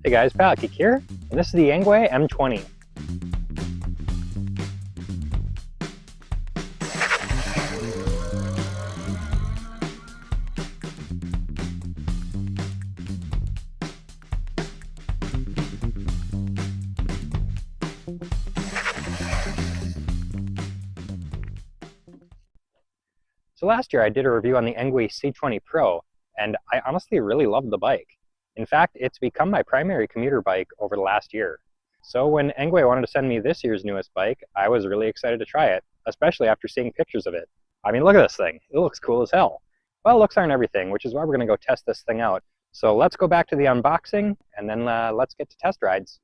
Hey guys, Palakik here, and this is the Engwe M20. So last year I did a review on the Engwe C20 Pro, and I honestly really loved the bike. In fact, it's become my primary commuter bike over the last year. So when Engwe wanted to send me this year's newest bike, I was really excited to try it, especially after seeing pictures of it. I mean, look at this thing. It looks cool as hell. Well, looks aren't everything, which is why we're going to go test this thing out. So let's go back to the unboxing, and then let's get to test rides.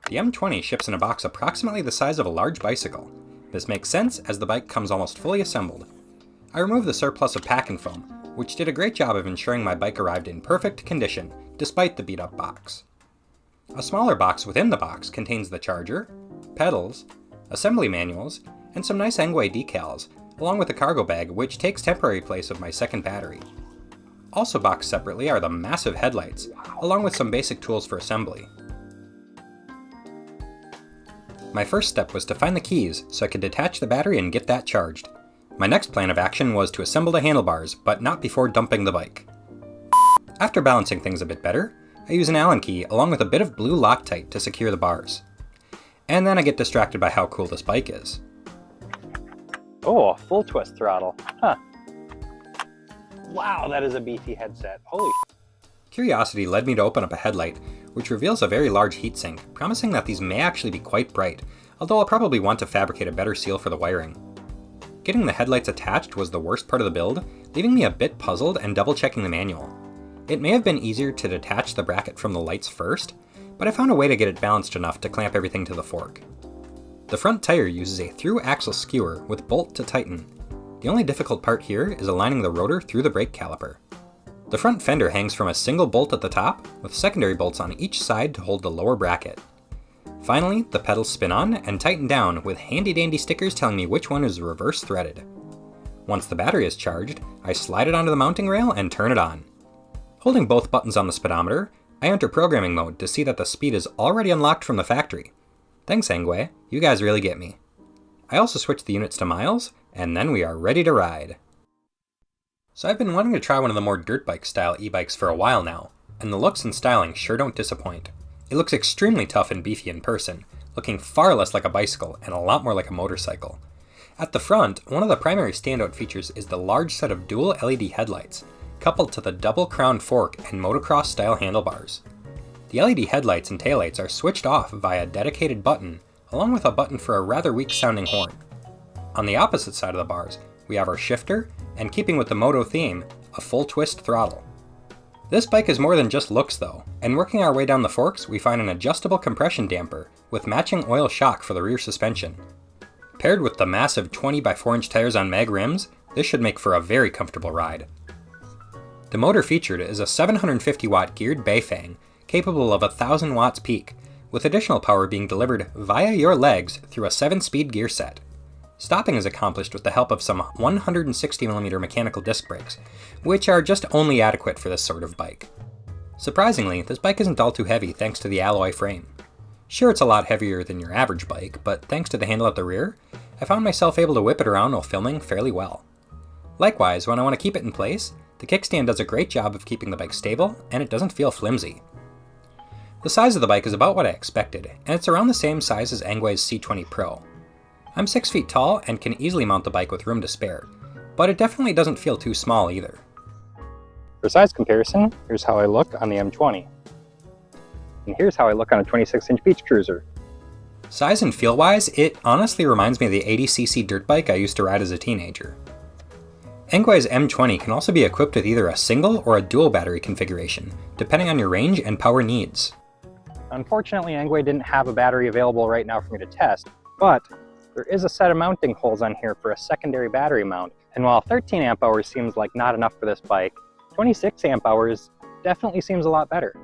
The M20 ships in a box approximately the size of a large bicycle. This makes sense as the bike comes almost fully assembled. I removed the surplus of packing foam, which did a great job of ensuring my bike arrived in perfect condition, despite the beat-up box. A smaller box within the box contains the charger, pedals, assembly manuals, and some nice Engwe decals, along with a cargo bag which takes temporary place of my second battery. Also boxed separately are the massive headlights, along with some basic tools for assembly. My first step was to find the keys so I could detach the battery and get that charged. My next plan of action was to assemble the handlebars, but not before dumping the bike. After balancing things a bit better, I use an Allen key along with a bit of blue Loctite to secure the bars. And then I get distracted by how cool this bike is. Oh, full twist throttle. Huh. Wow, that is a beefy headset. Holy sh**. Curiosity led me to open up a headlight, which reveals a very large heatsink, promising that these may actually be quite bright, although I'll probably want to fabricate a better seal for the wiring. Getting the headlights attached was the worst part of the build, leaving me a bit puzzled and double-checking the manual. It may have been easier to detach the bracket from the lights first, but I found a way to get it balanced enough to clamp everything to the fork. The front tire uses a through-axle skewer with bolt to tighten. The only difficult part here is aligning the rotor through the brake caliper. The front fender hangs from a single bolt at the top, with secondary bolts on each side to hold the lower bracket. Finally, the pedals spin on and tighten down with handy-dandy stickers telling me which one is reverse threaded. Once the battery is charged, I slide it onto the mounting rail and turn it on. Holding both buttons on the speedometer, I enter programming mode to see that the speed is already unlocked from the factory. Thanks Engwe, you guys really get me. I also switch the units to miles, and then we are ready to ride. So I've been wanting to try one of the more dirt bike style e-bikes for a while now, and the looks and styling sure don't disappoint. It looks extremely tough and beefy in person, looking far less like a bicycle and a lot more like a motorcycle. At the front, one of the primary standout features is the large set of dual LED headlights, coupled to the double crown fork and motocross style handlebars. The LED headlights and taillights are switched off via a dedicated button, along with a button for a rather weak sounding horn. On the opposite side of the bars, we have our shifter, and keeping with the moto theme, a full twist throttle. This bike is more than just looks though, and working our way down the forks we find an adjustable compression damper with matching oil shock for the rear suspension. Paired with the massive 20 by 4 inch tires on mag rims, this should make for a very comfortable ride. The motor featured is a 750 watt geared Beifang, capable of 1000 watts peak, with additional power being delivered via your legs through a 7-speed gear set. Stopping is accomplished with the help of some 160mm mechanical disc brakes, which are just only adequate for this sort of bike. Surprisingly, this bike isn't all too heavy thanks to the alloy frame. Sure, it's a lot heavier than your average bike, but thanks to the handle at the rear, I found myself able to whip it around while filming fairly well. Likewise, when I want to keep it in place, the kickstand does a great job of keeping the bike stable, and it doesn't feel flimsy. The size of the bike is about what I expected, and it's around the same size as Engwe's C20 Pro. I'm 6 feet tall and can easily mount the bike with room to spare, but it definitely doesn't feel too small either. For size comparison, here's how I look on the M20. And here's how I look on a 26-inch beach cruiser. Size and feel-wise, it honestly reminds me of the 80cc dirt bike I used to ride as a teenager. Engwe's M20 can also be equipped with either a single or a dual battery configuration, depending on your range and power needs. Unfortunately, Engwe didn't have a battery available right now for me to test, but there is a set of mounting holes on here for a secondary battery mount, and while 13 amp hours seems like not enough for this bike, 26 amp hours definitely seems a lot better.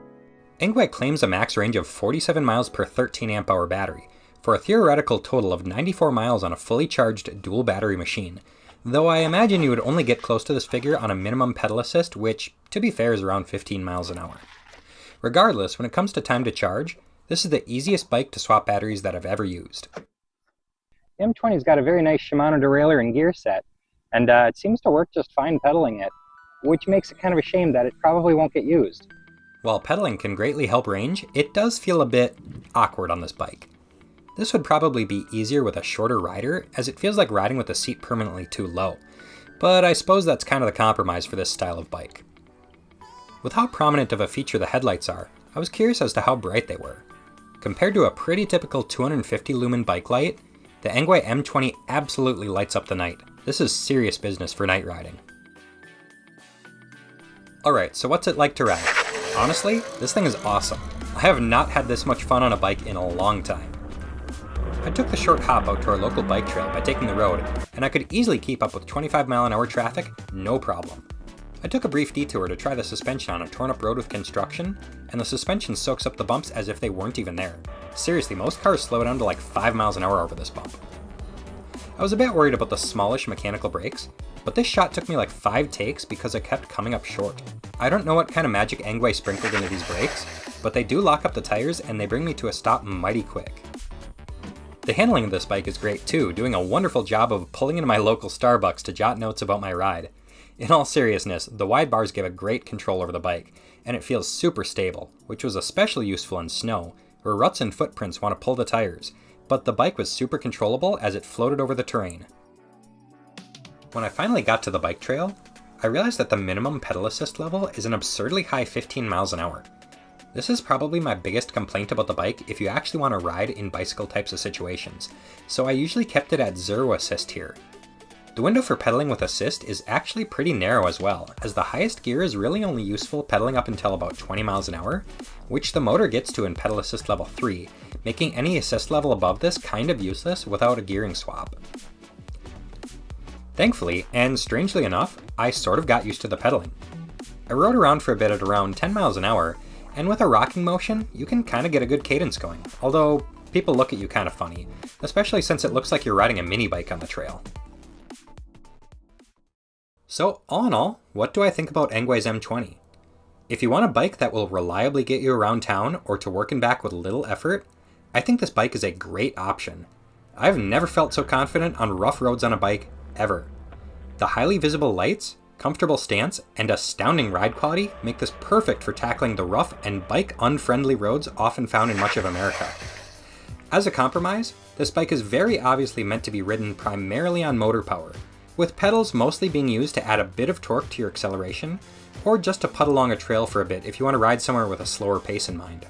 Engwe claims a max range of 47 miles per 13 amp hour battery, for a theoretical total of 94 miles on a fully charged dual battery machine, though I imagine you would only get close to this figure on a minimum pedal assist, which, to be fair, is around 15 miles an hour. Regardless, when it comes to time to charge, this is the easiest bike to swap batteries that I've ever used. The M20's got a very nice Shimano derailleur and gear set, and it seems to work just fine pedaling it, which makes it kind of a shame that it probably won't get used. While pedaling can greatly help range, it does feel a bit awkward on this bike. This would probably be easier with a shorter rider, as it feels like riding with the seat permanently too low. But I suppose that's kind of the compromise for this style of bike. With how prominent of a feature the headlights are, I was curious as to how bright they were. Compared to a pretty typical 250 lumen bike light, the Engwe M20 absolutely lights up the night. This is serious business for night riding. Alright, so what's it like to ride? Honestly, this thing is awesome. I have not had this much fun on a bike in a long time. I took the short hop out to our local bike trail by taking the road, and I could easily keep up with 25-mile-an-hour traffic, no problem. I took a brief detour to try the suspension on a torn up road with construction, and the suspension soaks up the bumps as if they weren't even there. Seriously, most cars slow down to like 5 miles an hour over this bump. I was a bit worried about the smallish mechanical brakes, but this shot took me like 5 takes because I kept coming up short. I don't know what kind of magic Engwe sprinkled into these brakes, but they do lock up the tires and they bring me to a stop mighty quick. The handling of this bike is great too, doing a wonderful job of pulling into my local Starbucks to jot notes about my ride. In all seriousness, the wide bars give a great control over the bike, and it feels super stable, which was especially useful in snow, where ruts and footprints want to pull the tires, but the bike was super controllable as it floated over the terrain. When I finally got to the bike trail, I realized that the minimum pedal assist level is an absurdly high 15 miles an hour. This is probably my biggest complaint about the bike if you actually want to ride in bicycle types of situations, so I usually kept it at 0 assist here. The window for pedaling with assist is actually pretty narrow as well, as the highest gear is really only useful pedaling up until about 20 miles an hour, which the motor gets to in pedal assist level 3, making any assist level above this kind of useless without a gearing swap. Thankfully, and strangely enough, I sort of got used to the pedaling. I rode around for a bit at around 10 miles an hour, and with a rocking motion, you can kind of get a good cadence going, although people look at you kind of funny, especially since it looks like you're riding a mini bike on the trail. So all in all, what do I think about Engwe's M20? If you want a bike that will reliably get you around town or to work and back with little effort, I think this bike is a great option. I've never felt so confident on rough roads on a bike, ever. The highly visible lights, comfortable stance, and astounding ride quality make this perfect for tackling the rough and bike-unfriendly roads often found in much of America. As a compromise, this bike is very obviously meant to be ridden primarily on motor power, with pedals mostly being used to add a bit of torque to your acceleration, or just to putt along a trail for a bit if you want to ride somewhere with a slower pace in mind.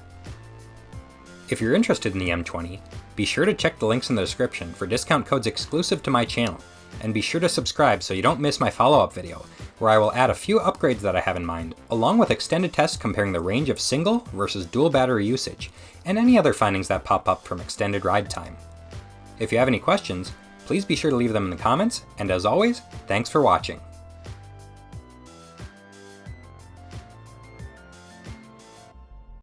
If you're interested in the M20, be sure to check the links in the description for discount codes exclusive to my channel, and be sure to subscribe so you don't miss my follow-up video, where I will add a few upgrades that I have in mind, along with extended tests comparing the range of single versus dual battery usage, and any other findings that pop up from extended ride time. If you have any questions, please be sure to leave them in the comments, and as always, thanks for watching.